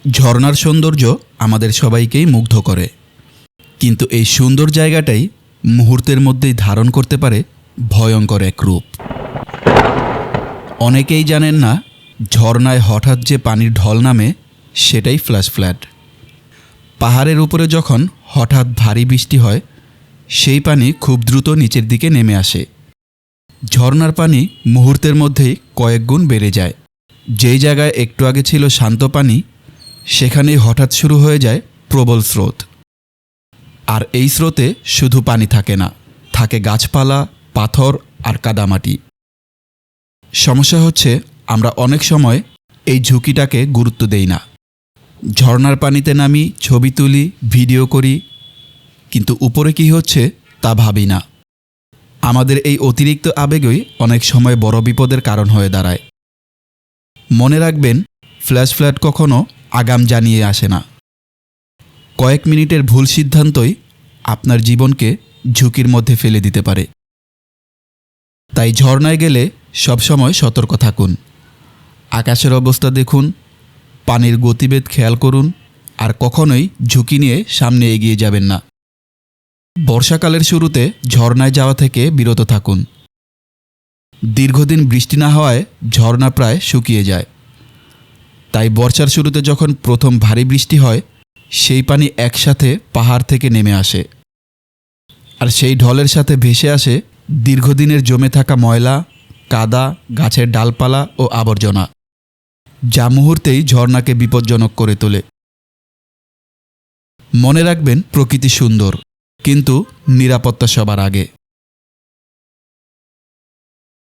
ঝর্ণার সৌন্দর্য আমাদের সবাইকেই মুগ্ধ করে, কিন্তু এই সুন্দর জায়গাটাই মুহূর্তের মধ্যেই ধারণ করতে পারে ভয়ঙ্কর এক রূপ। অনেকেই জানেন না, ঝর্ণায় হঠাৎ যে পানির ঢল নামে সেটাই ফ্ল্যাশ ফ্ল্যাড। পাহাড়ের উপরে যখন হঠাৎ ভারী বৃষ্টি হয়, সেই পানি খুব দ্রুত নিচের দিকে নেমে আসে। ঝর্ণার পানি মুহূর্তের মধ্যেই কয়েক গুণ বেড়ে যায়। যেই জায়গায় একটু আগে ছিল শান্ত পানি, সেখানেই হঠাৎ শুরু হয়ে যায় প্রবল স্রোত। আর এই স্রোতে শুধু পানি থাকে না, থাকে গাছপালা, পাথর আর কাদামাটি। সমস্যা হচ্ছে, আমরা অনেক সময় এই ঝুঁকিটাকে গুরুত্ব দেই না। ঝর্ণার পানিতে নামি, ছবি তুলি, ভিডিও করি, কিন্তু উপরে কী হচ্ছে তা ভাবি না। আমাদের এই অতিরিক্ত আবেগই অনেক সময় বড় বিপদের কারণ হয়ে দাঁড়ায়। মনে রাখবেন, ফ্ল্যাশ ফ্ল্যাড কখনো আগাম জানিয়ে আসে না। কয়েক মিনিটের ভুল সিদ্ধান্তই আপনার জীবনকে ঝুঁকির মধ্যে ফেলে দিতে পারে। তাই ঝর্ণায় গেলে সবসময় সতর্ক থাকুন। আকাশের অবস্থা দেখুন, পানির গতিবেগ খেয়াল করুন, আর কখনোই ঝুঁকি নিয়ে সামনে এগিয়ে যাবেন না। বর্ষাকালের শুরুতে ঝর্ণায় যাওয়া থেকে বিরত থাকুন। দীর্ঘদিন বৃষ্টি না হওয়ায় ঝর্ণা প্রায় শুকিয়ে যায়। তাই বর্ষার শুরুতে যখন প্রথম ভারী বৃষ্টি হয়, সেই পানি একসাথে পাহাড় থেকে নেমে আসে, আর সেই ঢলের সাথে ভেসে আসে দীর্ঘদিনের জমে থাকা ময়লা, কাদা, গাছের ডালপালা ও আবর্জনা, যা মুহূর্তেই ঝর্ণাকে বিপজ্জনক করে তোলে। মনে রাখবেন, প্রকৃতি সুন্দর, কিন্তু নিরাপত্তা সবার আগে।